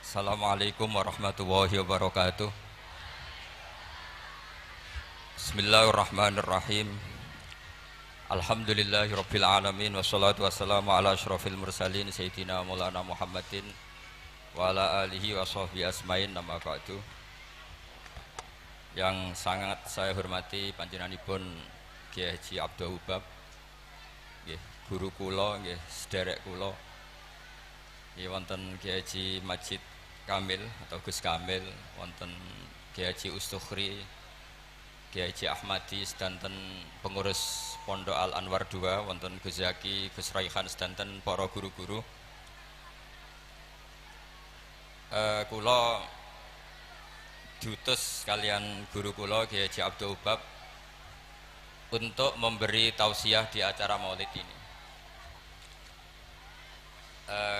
Assalamualaikum warahmatullahi wabarakatuh. Bismillahirrahmanirrahim. Alhamdulillahirabbil alamin wassalatu wassalamu ala asyrofil mursalin sayyidina Maulana Muhammadin wa ala alihi wa sahbihi asmain nama ba'du. Yang sangat saya hormati panjenenganipun Kyai Haji Abdul Ubab, nggih, guru kula nggih, sederek kula. Nggih wonten Kyai Haji Majid Kamil atau Gus Kamil, wonten Kyai Haji Ustukhri, Kyai Haji Ahmadi sedanten pengurus Pondok Al Anwar II, wonten Gus Zaki, Gus Raihan sedanten para guru-guru. Kula diutus kalian guru kula Kyai Haji Abdul Ubab untuk memberi tausiah di acara Maulid ini.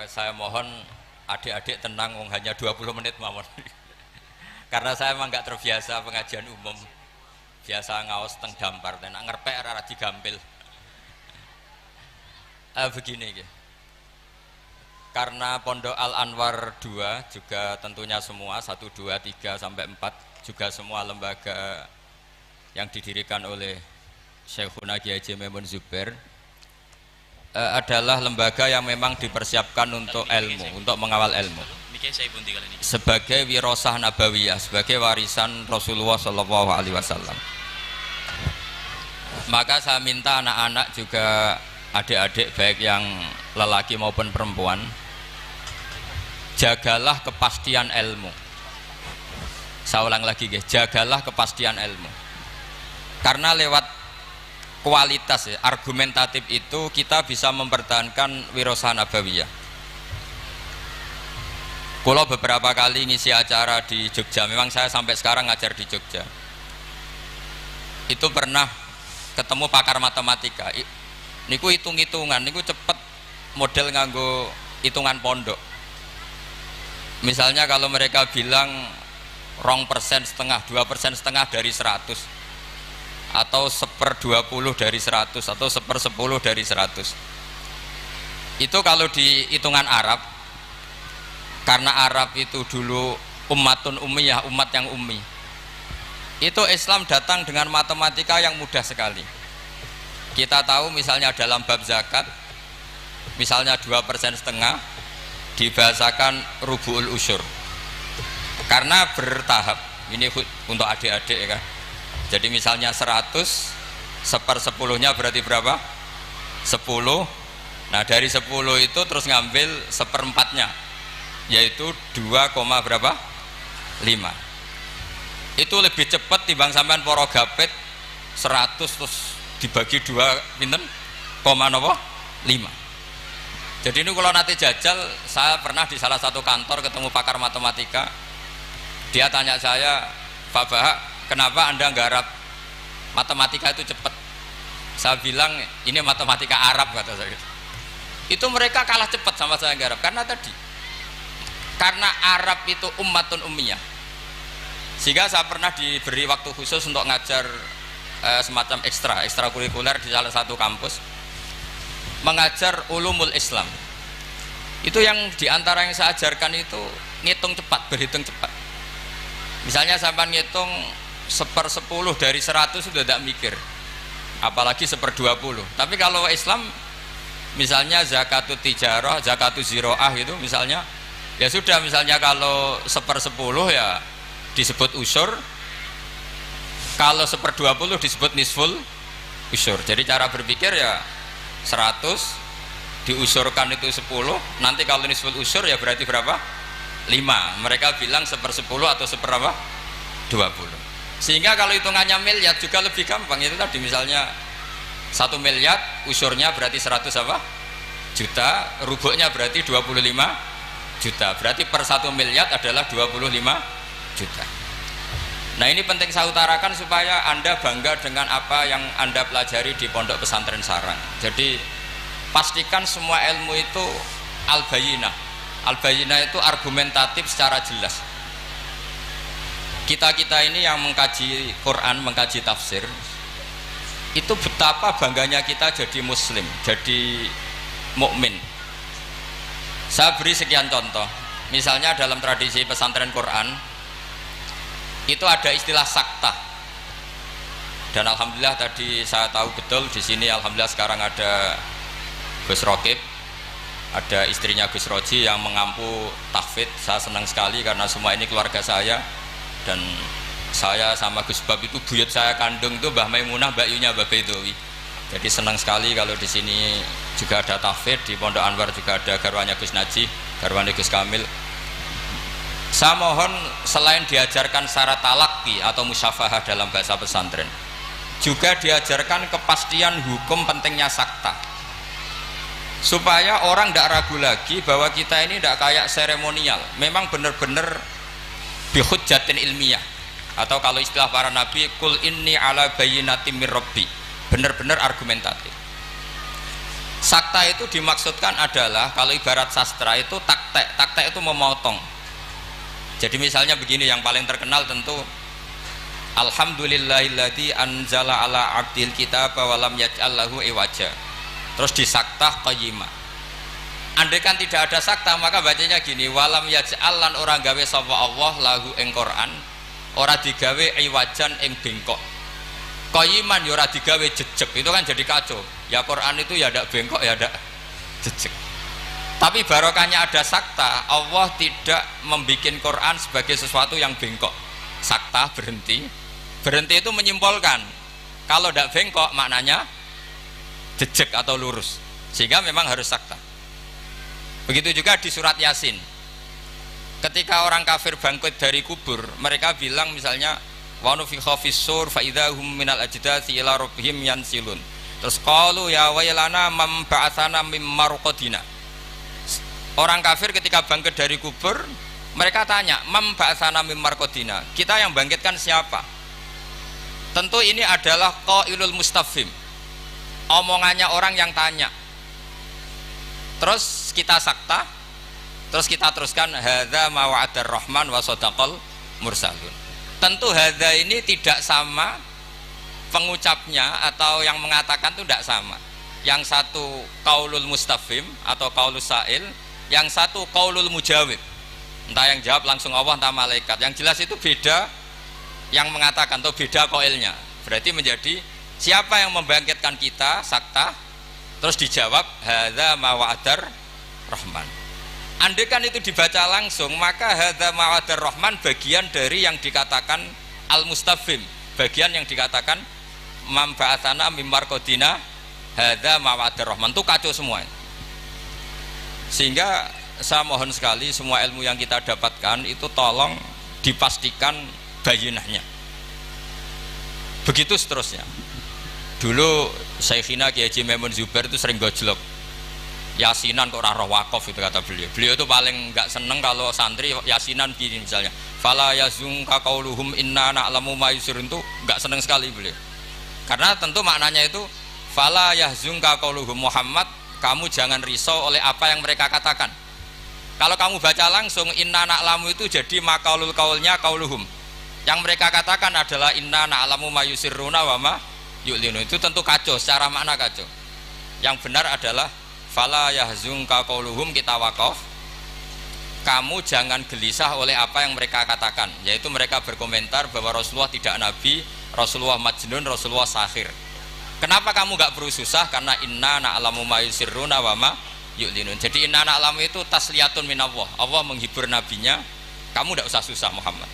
Saya mohon adik-adik tenang, hanya 20 menit mawon. Karena saya memang nggak terbiasa pengajian umum, biasa ngaos teng dampar dan ngerpek ora digampil. Begini gitu. Karena Pondok Al Anwar 2 juga tentunya semua 1, 2, 3 sampai 4 juga semua lembaga yang didirikan oleh Syekhuna Kyai Haji Maimun Zubair adalah lembaga yang memang dipersiapkan untuk ilmu, untuk mengawal ilmu sebagai wirasah nabawiyah, sebagai warisan Rasulullah SAW. Maka saya minta anak-anak juga, adik-adik baik yang lelaki maupun perempuan, jagalah kepastian ilmu. Saya ulang lagi guys, jagalah kepastian ilmu, karena lewat kualitas ya, argumentatif itu kita bisa mempertahankan wirasah nabawiyah. Kalau beberapa kali ngisi acara di Jogja, memang saya sampai sekarang ngajar di Jogja, itu pernah ketemu pakar matematika. Niku hitung-hitungan, niku cepet model nganggo hitungan pondok. Misalnya kalau mereka bilang 2,5%, 2,5% dari 100, atau 1/20 dari 100, atau 1/10 dari 100. Itu kalau di hitungan Arab, karena Arab itu dulu ummatun ummiyah, umat yang ummi, itu Islam datang dengan matematika yang mudah sekali. Kita tahu misalnya dalam bab zakat, misalnya 2,5% dibahasakan rubu'ul usyur, karena bertahap. Ini untuk adik-adik ya kan. Jadi misalnya 100, 1/10-nya berarti berapa? 10. Nah dari 10 itu terus ngambil 1/4-nya, yaitu 2, berapa? 5. Itu lebih cepat timbang sampean poro gapit 100 terus dibagi 2 pinten? 5. Jadi ini kalau nanti jajal, saya pernah di salah satu kantor ketemu pakar matematika. Dia tanya saya, Pak Bahak, kenapa Anda nggarap matematika itu cepat? Saya bilang ini matematika Arab, kata saya. Itu mereka kalah cepat sama saya nggarap karena tadi, karena Arab itu ummatun ummiyah. Sehingga saya pernah diberi waktu khusus untuk ngajar semacam ekstrakurikuler di salah satu kampus, mengajar ulumul Islam. Itu yang diantara yang saya ajarkan itu ngitung cepat, berhitung cepat. Misalnya sampai ngitung 1/10 dari 100 sudah tidak mikir, apalagi 1/20. Tapi kalau Islam, misalnya zakatut tijarah, zakatut ziroah itu misalnya, ya sudah, misalnya kalau 1/10 ya disebut usur, kalau 1/20 disebut nisful usur. Jadi cara berpikir ya 100 diusurkan itu 10, nanti kalau nisful usur ya berarti berapa? 5. Mereka bilang 1/10 atau 1/20. Sehingga kalau hitungannya miliar juga lebih gampang. Itu tadi misalnya 1 miliar usurnya berarti 100 juta, rubuknya berarti 25 juta, berarti per 1 miliar adalah 25 juta. Nah ini penting saya utarakan supaya Anda bangga dengan apa yang Anda pelajari di Pondok Pesantren Sarang. Jadi pastikan semua ilmu itu al-bayinah. Al-bayinah itu argumentatif secara jelas. Kita-kita ini yang mengkaji Quran, mengkaji tafsir, itu betapa bangganya kita jadi muslim, jadi mukmin. Saya beri sekian contoh. Misalnya dalam tradisi pesantren Quran itu ada istilah sakta. Dan alhamdulillah tadi saya tahu betul di sini alhamdulillah sekarang ada Gus Rokib, ada istrinya Gus Roji yang mengampu tahfidz. Saya senang sekali karena semua ini keluarga saya, dan saya sama Gus Bab itu buyut saya kandung itu Mbah Maimunah, Mbak Yunya, Mbah Bedowi. Jadi senang sekali kalau di sini juga ada tahfidz, di Pondok Anwar juga ada garwanya Gus Naji, garwanya Gus Kamil. Saya mohon selain diajarkan syarat talaqi atau musyafahah dalam bahasa pesantren, juga diajarkan kepastian hukum pentingnya sakta, supaya orang tidak ragu lagi bahwa kita ini tidak kayak seremonial, memang benar-benar bihujjatin ilmiah, atau kalau istilah para nabi, kul inni ala bayyinatin mir rabbi, benar-benar argumentatif. Sakta itu dimaksudkan adalah kalau ibarat sastra itu taktek itu memotong. Jadi misalnya begini, yang paling terkenal tentu alhamdulillahilladzi anzala ala abdil kitaba wa lam yaj'al lahu iwaja. Terus disaktah qayyimah. Andai kan tidak ada sakta maka bacanya gini, walam yaj'al lan ora gawe sapa Allah lahu ing Quran, ora digawe iwajan ing bengkok. Qayyiman ya ora digawe jejeg. Itu kan jadi kacau. Ya Quran itu ya ndak bengkok ya ndak jejeg. Tapi barokahnya ada sakta, Allah tidak membuat Quran sebagai sesuatu yang bengkok. Sakta berhenti itu menyimpulkan kalau tidak bengkok maknanya jejeg atau lurus, sehingga memang harus sakta. Begitu juga di surat Yasin, ketika orang kafir bangkit dari kubur, mereka bilang misalnya wa nufikha fis-sur fa idzahum minal ajdati ila rabbihim yansilun. Terus qalu ya wailana man ba'atsana mim marqadina. Orang kafir ketika bangkit dari kubur, mereka tanya, mam ba'atsana mim marqadina, kita yang bangkitkan siapa? Tentu ini adalah qailul mustafhim, omongannya orang yang tanya. Terus kita sakta, terus kita teruskan hadza ma wa'adar rahman wa shadaqal mursalun. Tentu hadza ini tidak sama pengucapnya atau yang mengatakan itu tidak sama. Yang satu qaulul mustafhim atau qaulus sa'il, yang satu qaulul mujawib, entah yang jawab langsung Allah entah malaikat. Yang jelas itu beda yang mengatakan atau beda qailnya. Berarti menjadi siapa yang membangkitkan kita sakta, terus dijawab hadza ma wa'adar rahman. Andai kan itu dibaca langsung maka hadza ma wa'adar rahman bagian dari yang dikatakan al mustafhim, bagian yang dikatakan mam ba'atsana mim marqadina hadza ma wa'adar rahman, itu kacau semua. Sehingga saya mohon sekali semua ilmu yang kita dapatkan itu tolong dipastikan bayinahnya. Begitu seterusnya. Dulu Syekhina Kiai Haji Maimun Zubair itu sering gojlok, yasinan kok ora roh wakaf, itu kata beliau. Beliau itu paling enggak seneng kalau santri yasinan gini misalnya, fala yazunka qauluhum inna na'lamu ma yusirun, itu enggak seneng sekali beliau. Karena tentu maknanya itu fala yahzunka qauluhum Muhammad, kamu jangan risau oleh apa yang mereka katakan. Kalau kamu baca langsung inna na'lamu itu jadi maqaulul qaulnya qauluhum. Yang mereka katakan adalah inna na'lamu ma yusirruna wa ma yu'linu. Itu tentu kacau, secara makna kacau. Yang benar adalah fala yahzunka qauluhum, kita wakaf. Kamu jangan gelisah oleh apa yang mereka katakan, yaitu mereka berkomentar bahwa Rasulullah tidak nabi, Rasulullah majnun, Rasulullah sahir. Kenapa kamu gak perlu susah? Karena inna na'lamu ma yusirruna wa ma yu'linun. Jadi inna na'lamu itu tasliyatun minallah, Allah menghibur nabinya, kamu gak usah susah Muhammad.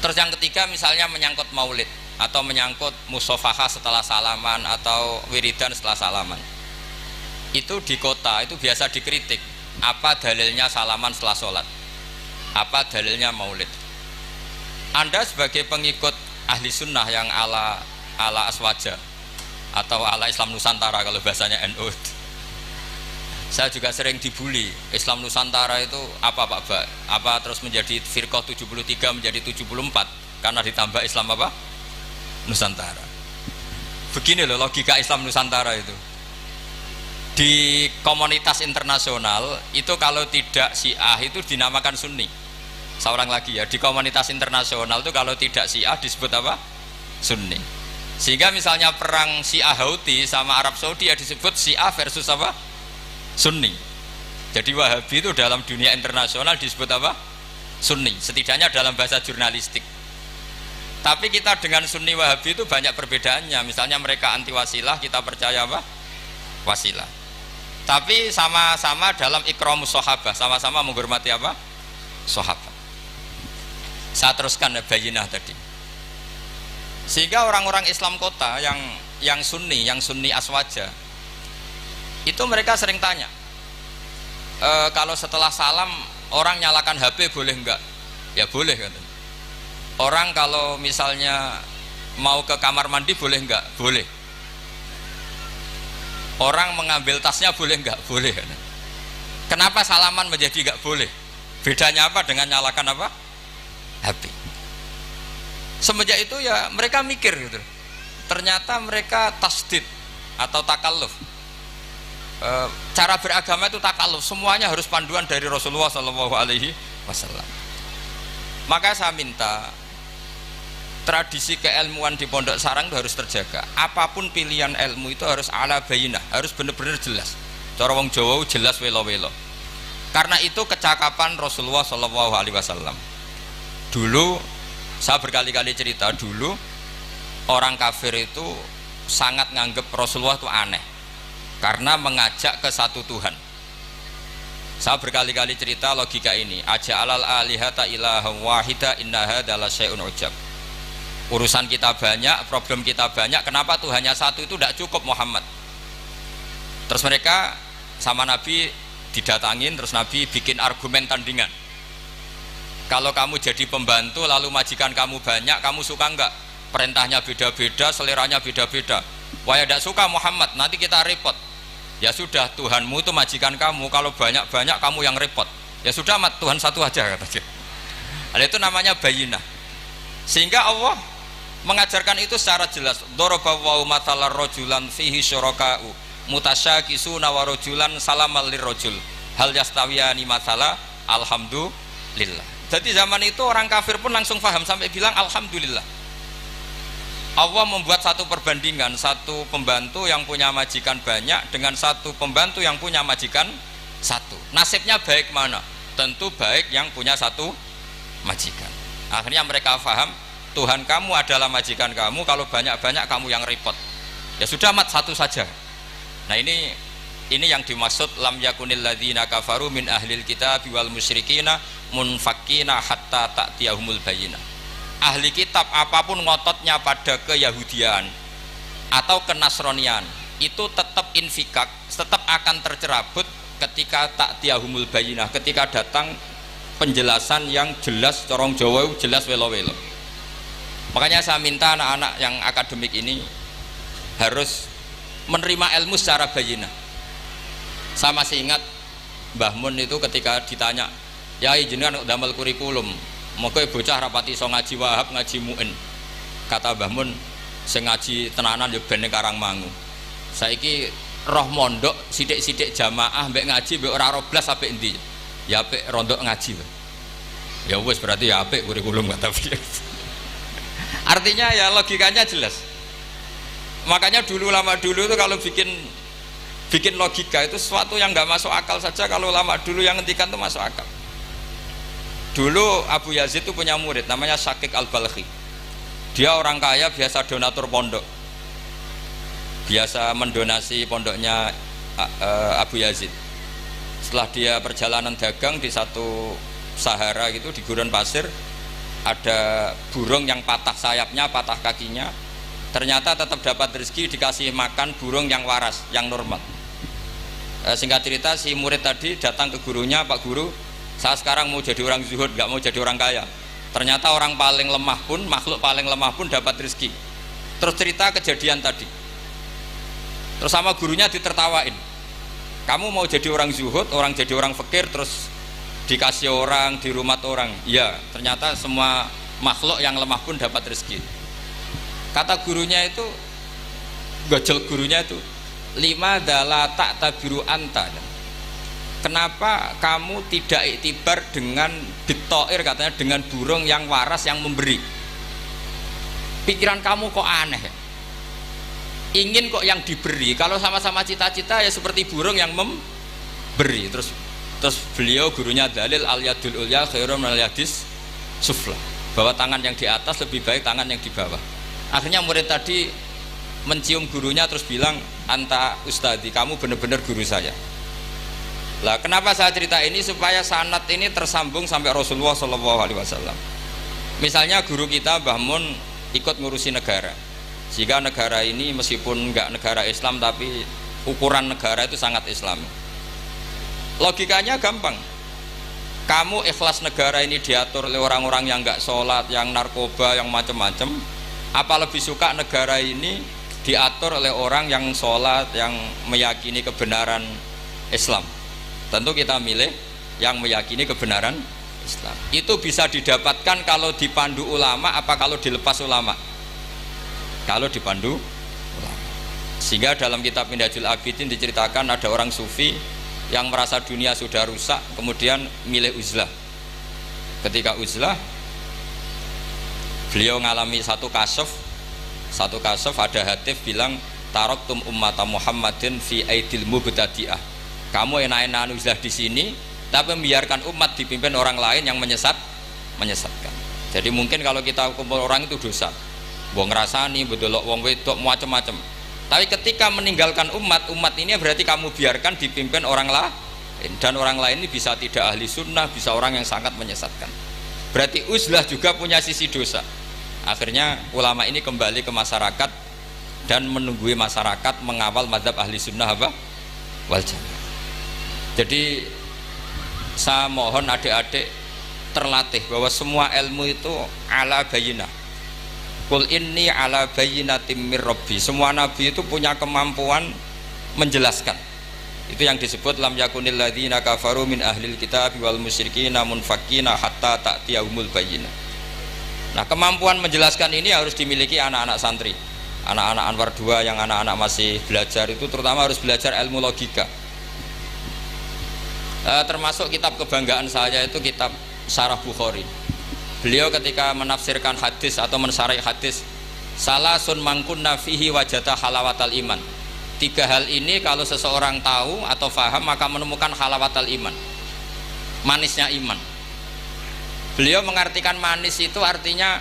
Terus yang ketiga misalnya menyangkut maulid atau menyangkut musofahah setelah salaman atau wiridan setelah salaman, itu di kota itu biasa dikritik, apa dalilnya salaman setelah sholat, apa dalilnya maulid. Anda sebagai pengikut ahli sunnah yang ala aswaja atau ala Islam Nusantara kalau bahasanya NU, saya juga sering dibully, Islam Nusantara itu apa Pak Ba? Apa terus menjadi firqah 73 menjadi 74 karena ditambah Islam apa? Nusantara. Begini loh logika Islam Nusantara itu. Di komunitas internasional itu kalau tidak Syiah itu dinamakan Sunni. Seorang lagi ya, di komunitas internasional itu kalau tidak Syiah disebut apa? Sunni. Sehingga misalnya perang Syiah Houthi sama Arab Saudi ya disebut Syiah versus apa? Sunni. Jadi Wahabi itu dalam dunia internasional disebut apa? Sunni, setidaknya dalam bahasa jurnalistik. Tapi kita dengan Sunni Wahabi itu banyak perbedaannya. Misalnya mereka anti wasilah, kita percaya apa? Wasilah. Tapi sama-sama dalam ikramus sahabah, sama-sama menghormati apa? Sahabat. Saya teruskan bayinah tadi. Sehingga orang-orang Islam kota yang Sunni Aswaja, itu mereka sering tanya, kalau setelah salam orang nyalakan HP boleh enggak? Ya boleh katanya. Orang kalau misalnya mau ke kamar mandi boleh enggak? Boleh. Orang mengambil tasnya boleh enggak? Boleh katanya. Kenapa salaman menjadi enggak boleh? Bedanya apa dengan nyalakan apa? HP. Semenjak itu ya mereka mikir gitu. Ternyata mereka tasdid atau takalluf. Cara beragama itu takalluf, semuanya harus panduan dari Rasulullah SAW. Maka saya minta tradisi keilmuan di Pondok Sarang itu harus terjaga. Apapun pilihan ilmu itu harus ala bayinah, harus benar-benar jelas. Cara wong Jawa jelas welo-welo. Karena itu kecakapan Rasulullah SAW. Dulu saya berkali-kali cerita, dulu orang kafir itu sangat nganggep Rasulullah itu aneh karena mengajak ke satu Tuhan. Saya berkali-kali cerita logika ini, aja'alal alihata ilaha wahida inna hadza la syai'un ujab. Urusan kita banyak, problem kita banyak, kenapa Tuhannya satu itu tidak cukup Muhammad? Terus mereka sama Nabi didatangin, terus Nabi bikin argumen tandingan. Kalau kamu jadi pembantu lalu majikan kamu banyak, kamu suka enggak? Perintahnya beda-beda, seleranya beda-beda. Wah ya tidak suka Muhammad, nanti kita repot. Ya sudah, Tuhanmu itu majikan kamu, kalau banyak-banyak kamu yang repot. Ya sudah, mat Tuhan satu aja katanya. Ada itu namanya bayinah. Sehingga Allah mengajarkan itu secara jelas. Daraballahu mathalan rajulan fihi syuraka'u mutasyakisuna wa rajulan salamal lirrajul hal yastawiyani mathala alhamdulillah. Jadi zaman itu orang kafir pun langsung paham sampai bilang alhamdulillah. Allah membuat satu perbandingan, satu pembantu yang punya majikan banyak dengan satu pembantu yang punya majikan satu. Nasibnya baik mana? Tentu baik yang punya satu majikan. Akhirnya mereka paham, Tuhan kamu adalah majikan kamu, kalau banyak-banyak kamu yang repot. Ya sudah, mat satu saja. Nah ini yang dimaksud lam yakunil ladzina kafaru min ahlil kitab wal musyrikina munfakkina hatta ta'tiyahumul bayyinah. Ahli kitab apapun ngototnya pada keyahudian atau kenasronian itu tetap infikak, tetap akan tercerabut ketika ta'tiyahumul bayyinah, ketika datang penjelasan yang jelas, corong Jawa jelas welo-welo. Makanya saya minta anak-anak yang akademik ini harus menerima ilmu secara bayyinah. Saya masih ingat Mbah Mun itu ketika ditanya, ya jenengan damel kurikulum, maka bocah rapati iso ngaji Wahab, ngaji Mu'in. Kata Mbah Mun, sing ngaji tenanan ya ben Karangmangu. Saiki roh mondok sithik-sithik jamaah mbek ngaji mbek ora ro blas apik endi? Ya apik rondok ngaji. Ya wis berarti ya apik kurikulum kata dia. Artinya ya logikanya jelas. Makanya lama dulu itu kalau bikin logika itu sesuatu yang nggak masuk akal saja, kalau lama dulu yang ngendikan itu masuk akal. Dulu Abu Yazid itu punya murid namanya Syakik Al-Balkhi. Dia orang kaya, biasa donatur pondok, biasa mendonasi pondoknya Abu Yazid. Setelah dia perjalanan dagang di satu Sahara gitu, di gurun pasir, ada burung yang patah sayapnya, patah kakinya. Ternyata tetap dapat rezeki, dikasih makan burung yang waras, yang normal. Singkat cerita, si murid tadi datang ke gurunya, Pak Guru, saya sekarang mau jadi orang zuhud, gak mau jadi orang kaya. Ternyata orang paling lemah pun, makhluk paling lemah pun dapat rezeki. Terus cerita kejadian tadi. Terus sama gurunya ditertawain, kamu mau jadi orang zuhud, orang jadi orang fakir, terus dikasih orang, di rumah orang. Ya, ternyata semua makhluk yang lemah pun dapat rezeki. Kata gurunya itu, gojol gurunya itu, lima dala tak tabiru anta. Kenapa kamu tidak iktibar dengan bitoir, katanya dengan burung yang waras yang memberi? Pikiran kamu kok aneh? Ingin kok yang diberi. Kalau sama-sama cita-cita ya seperti burung yang memberi. Terus Terus beliau gurunya dalil al yadul ulya khairum minal yadis sufla, bahwa tangan yang di atas lebih baik tangan yang di bawah. Akhirnya murid tadi mencium gurunya terus bilang, anta ustadi, kamu benar-benar guru saya. Lah kenapa saya cerita ini? Supaya sanad ini tersambung sampai Rasulullah SAW. Misalnya guru kita Mbah Mun ikut ngurusi negara, jika negara ini meskipun enggak negara Islam tapi ukuran negara itu sangat Islam. Logikanya gampang, kamu ikhlas negara ini diatur oleh orang-orang yang enggak sholat, yang narkoba, yang macam-macam, apa lebih suka negara ini diatur oleh orang yang sholat, yang meyakini kebenaran Islam? Tentu kita milih yang meyakini kebenaran Islam. Itu bisa didapatkan kalau dipandu ulama apa kalau dilepas ulama? Kalau dipandu ulama. Sehingga dalam kitab Minhajul Abidin diceritakan ada orang sufi yang merasa dunia sudah rusak, kemudian milih uzlah. Ketika uzlah, beliau mengalami satu kasuf ada hatif bilang, taraktum ummata Muhammadin fi aidil mubtadi'ah. Kamu enak-enakan uzlah di sini, tapi membiarkan umat dipimpin orang lain yang menyesatkan. Jadi mungkin kalau kita kumpul orang itu dosa, wong ngrasani, bedolok wong wedok macam-macam. Tapi ketika meninggalkan umat ini berarti kamu biarkan dipimpin orang lain, dan orang lain ini bisa tidak ahli sunnah, bisa orang yang sangat menyesatkan. Berarti uzlah juga punya sisi dosa. Akhirnya ulama ini kembali ke masyarakat dan menunggui masyarakat mengawal mazhab ahli sunnah wal jamaah. Jadi saya mohon adik-adik terlatih bahwa semua ilmu itu ala bayyinah. Qul inni ala bayyinatin mir rabbi. Semua nabi itu punya kemampuan menjelaskan. Itu yang disebut lam yakunil ladzina kafaru min ahlil kitab wal musyrikina munfakina hatta ta'tiyahumul bayyinah. Nah, kemampuan menjelaskan ini harus dimiliki anak-anak santri. Anak-anak Anwar 2 yang anak-anak masih belajar itu terutama harus belajar ilmu logika. Termasuk kitab kebanggaan saya itu kitab Syarah Bukhari. Beliau ketika menafsirkan hadis atau mensyarah hadis, salasun mangkunna fihi wajata halawatal iman. 3 hal ini kalau seseorang tahu atau faham maka menemukan halawatal iman, manisnya iman. Beliau mengartikan manis itu artinya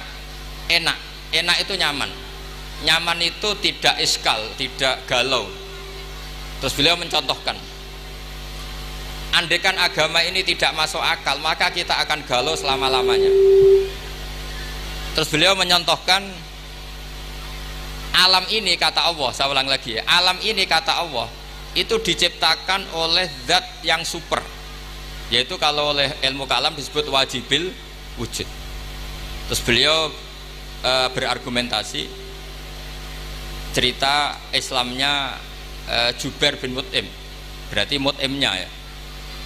enak. Enak itu nyaman. Nyaman itu tidak iskal, tidak galau. Terus beliau mencontohkan, andaikan agama ini tidak masuk akal, maka kita akan galau selama-lamanya. Terus beliau menyontohkan, alam ini kata Allah, saya ulang lagi ya, alam ini kata Allah itu diciptakan oleh zat yang super, yaitu kalau oleh ilmu kalam disebut wajibil wujud. Terus beliau berargumentasi cerita Islamnya Jubair bin Mut'im, berarti Mut'imnya ya,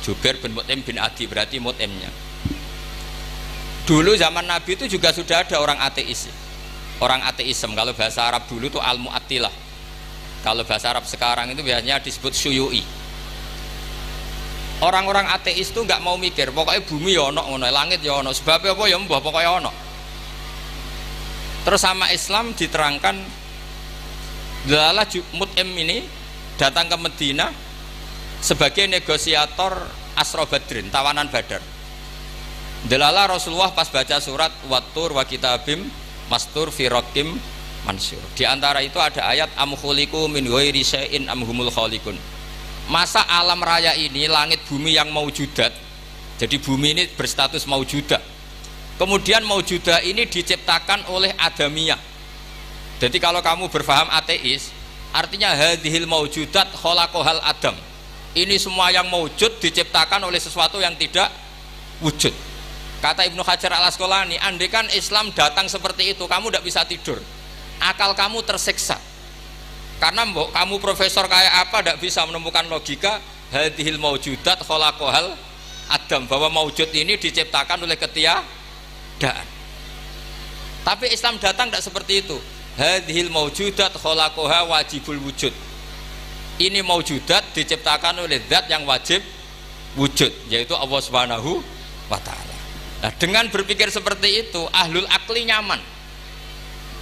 Jubair bin Mut'im bin Adi, berarti Mut'imnya. Dulu zaman Nabi itu juga sudah ada orang ateis, orang ateisme. Kalau bahasa Arab dulu itu al-mu'attilah, kalau bahasa Arab sekarang itu biasanya disebut syuyu'i. Orang-orang ateis itu nggak mau mikir, pokoknya bumi ya ono, langit ya ono, sebabnya apa ya mbah pokoknya ono. Terus sama Islam diterangkan, Dalalah Mut'im ini datang ke Medina sebagai negosiator Asra Badrin, tawanan Badar. Dalalah Rasulullah pas baca surat Wattur wa kitabim mastur fi raqim mansur. Di antara itu ada ayat am khuliqu min ghairi syai'in am humul khaliqun. Masa alam raya ini langit bumi yang maujudat, jadi bumi ini berstatus maujudah, kemudian maujudah ini diciptakan oleh adamiyah. Jadi kalau kamu berfaham ateis, artinya hadhil maujudat khalaqahal adam, ini semua yang maujud diciptakan oleh sesuatu yang tidak wujud. Kata Ibnu Hajar al Asqalani, andaikan Islam datang seperti itu, kamu tidak bisa tidur, akal kamu tersiksa. Karena kamu profesor kayak apa tidak bisa menemukan logika hadhil maujudat khalaqahal adam, bahwa maujud ini diciptakan oleh ketiadaan. Tapi Islam datang tidak seperti itu. Hadhil maujudat khalaqaha wajibul wujud, ini maujudat diciptakan oleh zat yang wajib wujud, yaitu Allah Subhanahu wa ta'ala. Nah, dengan berpikir seperti itu ahlul akli nyaman.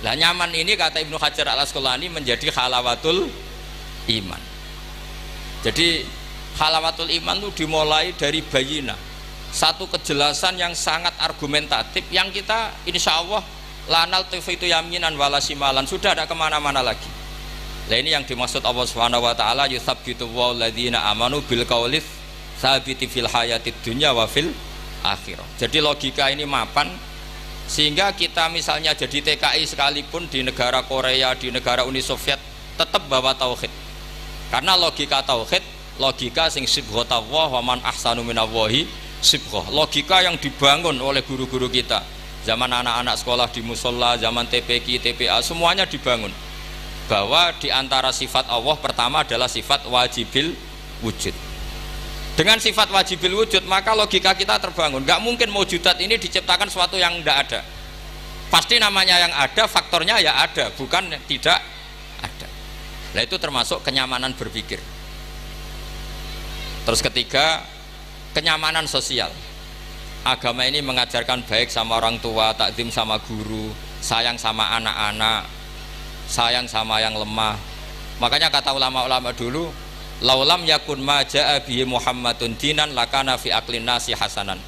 Lah nyaman ini kata Ibnu Hajar al Asqalani menjadi halawatul iman. Jadi Halawatul iman itu dimulai dari bayina, satu kejelasan yang sangat argumentatif yang kita insya Allah lanal itu yaminan wala simalan, sudah ada kemana-mana lagi. Nah ini yang dimaksud Allah Subhanahu wa taala, yusabbitu walladzina amanu bil qaulis tsabiti fil hayatid dunya wa fil akhirah. Jadi logika ini mapan sehingga kita misalnya jadi TKI sekalipun di negara Korea, di negara Uni Soviet tetap bawa tauhid. Karena logika tauhid, logika sing sibghatullah wa man ahsanu minallahi sibghah. Logika yang dibangun oleh guru-guru kita. Zaman anak-anak sekolah di musola, zaman TPQ, TPA, semuanya dibangun. Bahwa di antara sifat Allah pertama adalah sifat wajibil wujud. Dengan sifat wajibil wujud maka logika kita terbangun. Gak mungkin mewujudat ini diciptakan sesuatu yang tidak ada. Pasti namanya yang ada, faktornya ya ada, bukan tidak ada. Nah itu termasuk kenyamanan berpikir. Terus ketiga, kenyamanan sosial. Agama ini mengajarkan baik sama orang tua, takzim sama guru, sayang sama anak-anak, sayang sama yang lemah. Makanya kata ulama-ulama dulu, laulam yakun ma jaa bihi Muhammadun dinan lakana fi aqlin nasi hasanan.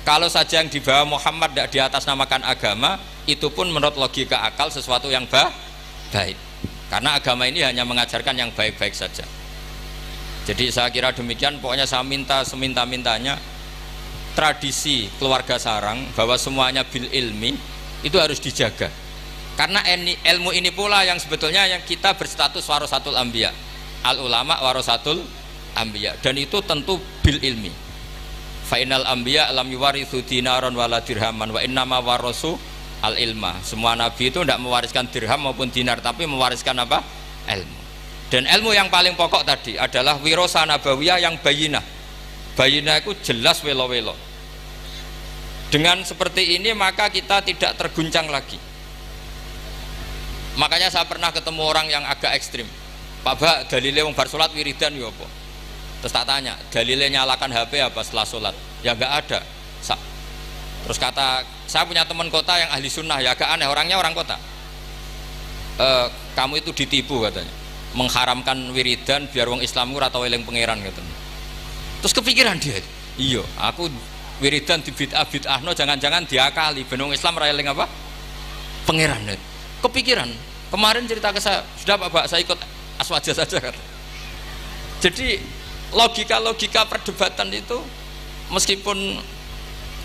Kalau saja yang dibawa Muhammad tidak di atas namakan agama, itu pun menurut logika akal sesuatu yang baik. Karena agama ini hanya mengajarkan yang baik-baik saja. Jadi saya kira demikian. Pokoknya saya minta seminta-mintanya tradisi keluarga sarang bahwa semuanya bil ilmi itu harus dijaga. Karena ilmu ini pula yang sebetulnya yang kita berstatus warasatul anbiya. Al ulama warasatul anbiya, dan itu tentu bil ilmi. Fainal anbiya lam yuwarithu dinaron wala dirhaman wa innama warasu al ilma. Semua nabi itu tidak mewariskan dirham maupun dinar, tapi mewariskan apa? Ilmu. Dan ilmu yang paling pokok tadi adalah wirasa nabawiyah yang bayinah. Bayinah itu jelas welo-welo. Dengan seperti ini maka kita tidak terguncang lagi. Makanya saya pernah ketemu orang yang agak ekstrim. Pak Bak, dalilnya wong bar sholat wiridan ya apa? Terus tak tanya, dalilnya nyalakan HP apa setelah sholat? Ya enggak ada. Terus kata, saya punya teman kota yang ahli sunnah, ya agak aneh, orangnya orang kota. Kamu itu ditipu katanya, mengharamkan wiridan biar wong Islam ora tau eling pangeran katanya. Terus kepikiran dia, iya, aku wiridan di bid'ah-bid'ahno jangan-jangan diakali ben wong Islam ora eling apa? Pangeran. Kepikiran. Kemarin cerita ke saya, sudah Pak Bak, saya ikut aswaja saja kata. Jadi logika-logika perdebatan itu meskipun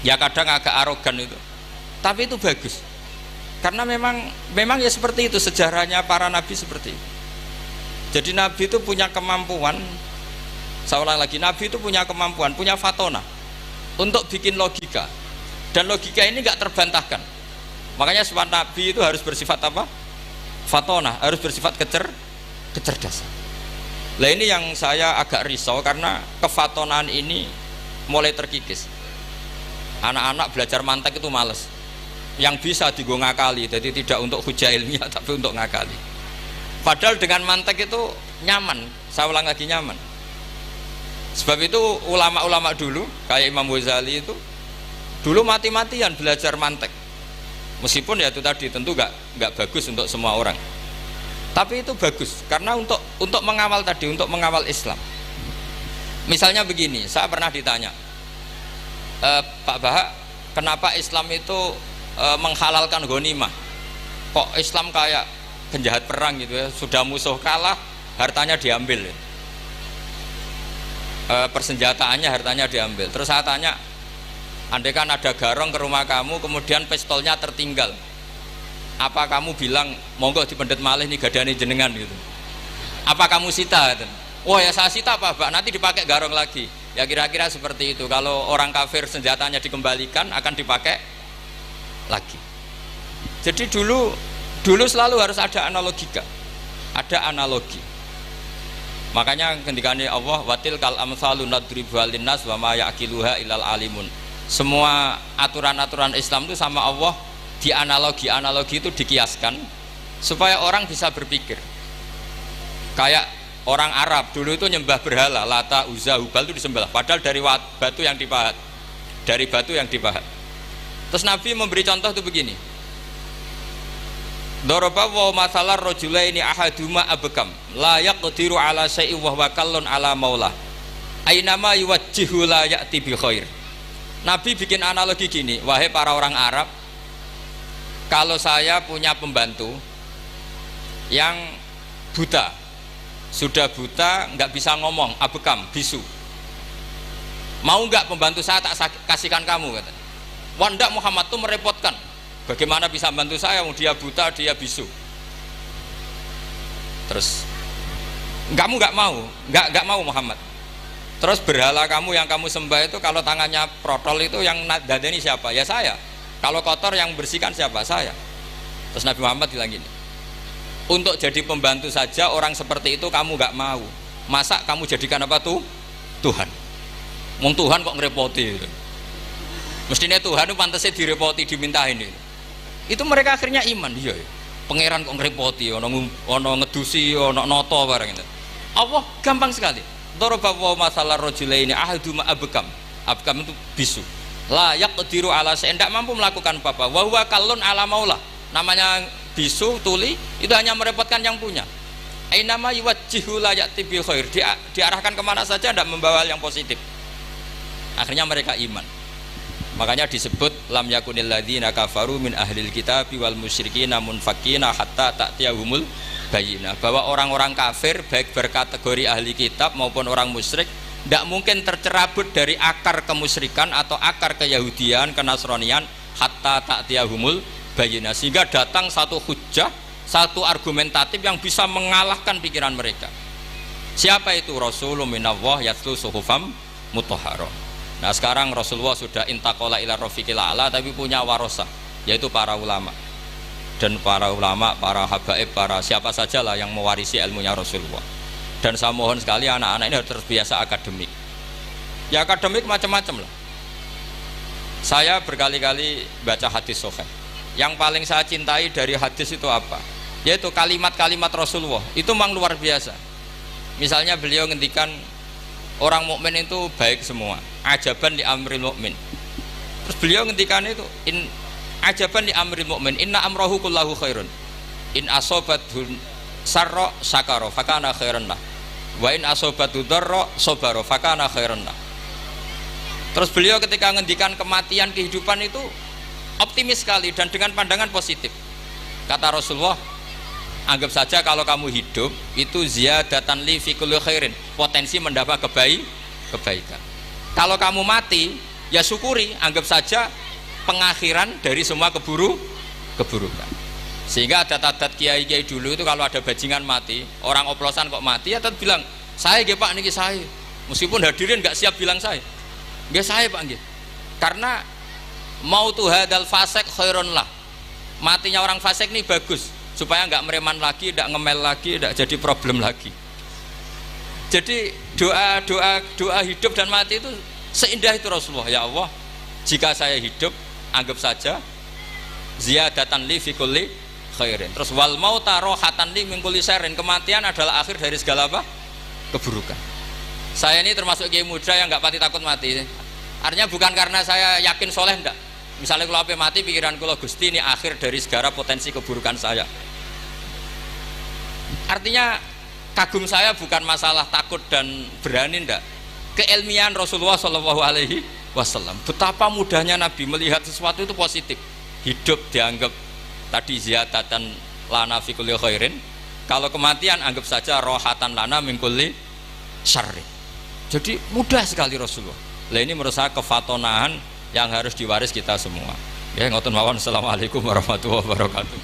ya kadang agak arogan itu, tapi itu bagus. Karena memang ya seperti itu sejarahnya para nabi seperti itu. Jadi nabi itu punya kemampuan, saya ulang lagi, nabi itu punya kemampuan, punya fatona untuk bikin logika. Dan logika ini enggak terbantahkan. Makanya sifat nabi itu harus bersifat apa? Fatona, harus bersifat kecerdasan. Nah ini yang saya agak risau karena kefatonaan ini mulai terkikis. Anak-anak belajar mantek itu males. Yang bisa digo ngakali, jadi tidak untuk hujah ilmiah tapi untuk ngakali. Padahal dengan mantek itu nyaman. Saya ulang lagi, nyaman. Sebab itu ulama-ulama dulu kayak Imam Ghazali itu dulu mati-matian belajar mantek. Meskipun ya itu tadi tentu nggak bagus untuk semua orang. Tapi itu bagus karena untuk mengawal tadi, untuk mengawal Islam. Misalnya begini, saya pernah ditanya, Pak Bahak, kenapa Islam itu menghalalkan ghanimah? Kok Islam kayak penjahat perang gitu ya, sudah musuh kalah, hartanya diambil. Persenjataannya, hartanya diambil. Terus saya tanya, andai kan ada garong ke rumah kamu, kemudian pistolnya tertinggal, apa kamu bilang monggo dipendet malih nih gadane jenengan gitu? Apa kamu sita? Oh ya saya sita Pak, nanti dipakai garong lagi. Ya kira-kira seperti itu. Kalau orang kafir senjatanya dikembalikan akan dipakai lagi. Jadi dulu selalu harus ada analogika, ada analogi. Makanya ketika Allah watil kal amsalu nadribuha linnas wa ma yaqiluha illal alimun. Semua aturan-aturan Islam itu sama Allah dianalogi itu dikiaskan supaya orang bisa berpikir. Kayak orang Arab dulu itu nyembah berhala, Lata, Uzza, Hubal itu disembah, padahal dari batu yang dipahat. Dari batu yang dipahat. Terus Nabi memberi contoh itu begini. Daraba wa masalar rajulaini ahaduma abkam la yaqdiru ala syai'in wa huwa kallun ala maulah. Ainama yuwajjihu la ya'ti bi khair. Nabi bikin analogi gini, wahai para orang Arab, kalau saya punya pembantu yang buta, sudah buta, nggak bisa ngomong, abekam, bisu, mau nggak pembantu saya tak kasihkan kamu? Kata. Wah ndak, Muhammad tuh merepotkan. Bagaimana bisa bantu saya? Dia buta, dia bisu. Terus kamu nggak mau Muhammad. Terus berhala kamu yang kamu sembah itu kalau tangannya protol itu yang dadani siapa? Ya saya. Kalau kotor yang bersihkan siapa? Saya. Terus Nabi Muhammad bilang gini, untuk jadi pembantu saja orang seperti itu kamu nggak mau, masa kamu jadikan apa tuh? Tuhan. Wong Tuhan kok ngerepoti itu. Mestinya Tuhan itu pantasnya direpoti, dimintain itu. Itu mereka akhirnya iman. Iya ya. Pangeran kok ngerepoti, ono ngedusi, ono noto barang itu. Allah gampang sekali. Daraba wa masalah rajulaini ahaduma abkam. Abkam itu bisu. La yaqdiru ala syai'in, tidak mampu melakukan apa-apa. Wa huwa kallun ala maula. Namanya bisu, tuli, itu hanya merepotkan yang punya. Ainama yuwajjihu la ya'ti bil khair. Diarahkan kemana saja tidak membawa yang positif. Akhirnya mereka iman. Makanya disebut lam yakunil ladzina kafaru min ahlil kitabi wal musyrikina munfakina hatta ta'tiyahumul bayyinah, bahwa orang-orang kafir baik berkategori ahli kitab maupun orang musyrik tidak mungkin tercerabut dari akar kemusyrikan atau akar keyahudian, kenasranian hatta ta'tiyahumul bayyinah, sehingga datang satu hujjah, satu argumentatif yang bisa mengalahkan pikiran mereka. Siapa itu? Rasulun minallah yatlu suhufam mutahharah. Nah sekarang Rasulullah sudah intaqala ila rafiqil a'la, tapi punya warosah, yaitu para ulama. Dan para ulama, para habaib, para siapa sajalah yang mewarisi ilmunya Rasulullah. Dan saya mohon sekali anak-anak ini harus terbiasa akademik. Ya akademik macam-macam lah. Saya berkali-kali baca hadis sahih. Yang paling saya cintai dari hadis itu apa? Yaitu kalimat-kalimat Rasulullah. Itu memang luar biasa. Misalnya beliau ngendikan orang mukmin itu baik semua. Ajaban li amril mukmin. Terus beliau ngendikan itu ajaban li amril mukmin inna amrahu kullahu khairun. In asobathu sarra syakara fakana khairan lah. Wa in asobathu darra sabara fakana khairan lah. Terus beliau ketika ngendikan kematian, kehidupan itu optimis sekali dan dengan pandangan positif. Kata Rasulullah, anggap saja kalau kamu hidup itu ziyadatan li fi kulli khairin, potensi mendapat kebaikan. Kalau kamu mati, ya syukuri, anggap saja pengakhiran dari semua keburukan. Sehingga adat-adat kiai-kiai dulu itu kalau ada bajingan mati, orang oplosan kok mati, ya tetap bilang, saya nggih Pak niki saya. Meskipun hadirin nggak siap bilang saya. Nggih saya Pak nggih. Karena mautu hadal fasik khairun lah. Matinya orang fasik ini bagus, supaya nggak mereman lagi, nggak ngemel lagi, nggak jadi problem lagi. Jadi doa hidup dan mati itu seindah itu Rasulullah. Ya Allah, jika saya hidup, anggap saja ziyadatan li fi kulli khairin. Terus wal mauta rohatan li min kulli syarrin, kematian adalah akhir dari segala apa? Keburukan. Saya ini termasuk kiai muda yang nggak pati takut mati. Artinya bukan karena saya yakin soleh, enggak. Misalnya kalau apa mati, pikiran kalau Gusti ini akhir dari segala potensi keburukan saya. Artinya kagum saya bukan masalah takut dan berani, enggak. Keilmian Rasulullah Shallallahu Alaihi Wasallam. Betapa mudahnya Nabi melihat sesuatu itu positif. Hidup dianggap tadi ziyadatan lana fi kulli khairin. Kalau kematian anggap saja rohatan lana min kulli syarrin. Jadi mudah sekali Rasulullah. Lah ini menurut saya kefatonahan yang harus diwaris kita semua. Ya ngoten mawon. Assalamualaikum warahmatullahi wabarakatuh.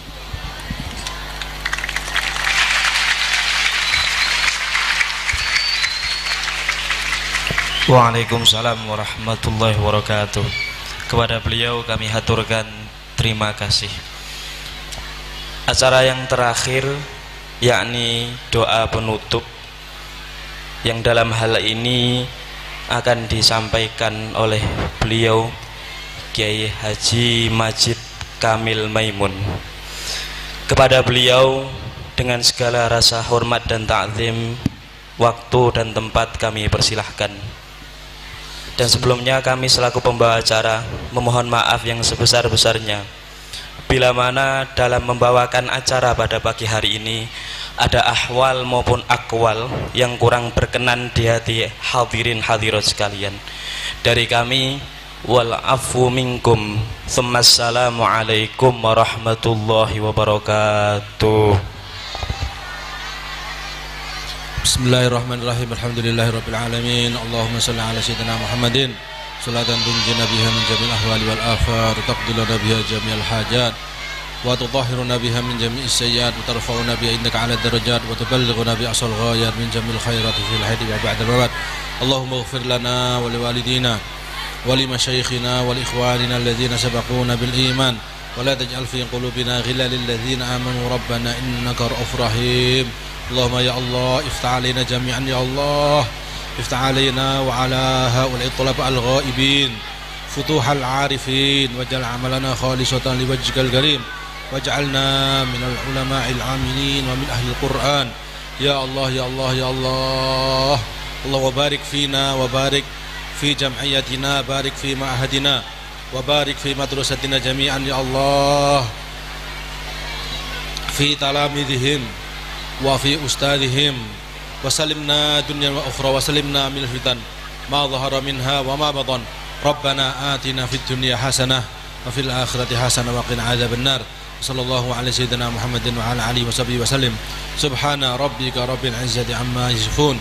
Waalaikumsalam warahmatullahi wabarakatuh. Kepada beliau kami haturkan terima kasih. Acara yang terakhir yakni doa penutup yang dalam hal ini akan disampaikan oleh beliau Kiai Haji Majid Kamil Maimun. Kepada beliau dengan segala rasa hormat dan ta'zim, waktu dan tempat kami persilahkan. Dan sebelumnya kami selaku pembawa acara memohon maaf yang sebesar-besarnya bila mana dalam membawakan acara pada pagi hari ini ada ahwal maupun akwal yang kurang berkenan di hati hadirin hadirat sekalian. Dari kami, wal afu minkum. Assalamu alaikum warahmatullahi wabarakatuh. Bismillahirrahmanirrahim. Alhamdulillahirabbil alamin. Allahumma shalli ala sayyidina Muhammadin salatan tunjina biha min jami'il ahwali wal afat wa taqdiluna biha jami'al hajat wa tutahhiruna biha min jami'is sayyi'at wa tarfa'una biha indaka 'ala darajat wa tuballighuna bi asal ghayat min jami'il khairati fil hayati wa ba'da al-mamat. Allahumma ighfir lana wa liwalidina wa limashayikhina wa liikhwanina alladhina sabaquna bil iman wa la taj'al fi qulubina ghillan lil ladzina amanu rabbana innaka ra'ufur rahim. Allahumma ya Allah iftah alaina jami'an ya Allah, iftah alaina wa ala haula'i tulaba al-ghaibin futuhal arifin waj'al amalana khalisatan liwajhikal karim waj'alna minal ulama'il amilin wa min ahli al-Qur'an ya Allah ya Allah ya Allah. Allahumma barik fina wa barik fi jam'iyatina, barik fi ma'hadina wa barik fi madrasatina jami'an ya Allah, fi talamidihim wa fi ustadihim wa salimna dunya wa ukhra wa salimna min fitan ma dhahara minha wa ma batan. Rabbana atina fid dunya hasanah wa fil akhirati hasanah wa qina adzaban nar. Sallallahu ala sayyidina Muhammadin wa ala alihi wa sahbihi wa sallim. Subhana rabbika rabbil izzati amma yasifun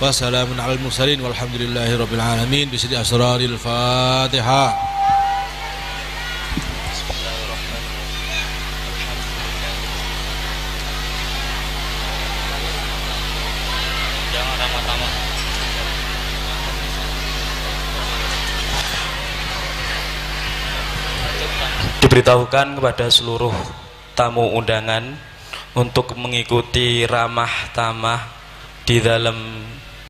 wa salamun alal mursalin walhamdulillahi rabbil alamin. Bisri asraril Fatihah. Diberitahukan kepada seluruh tamu undangan untuk mengikuti ramah tamah di dalam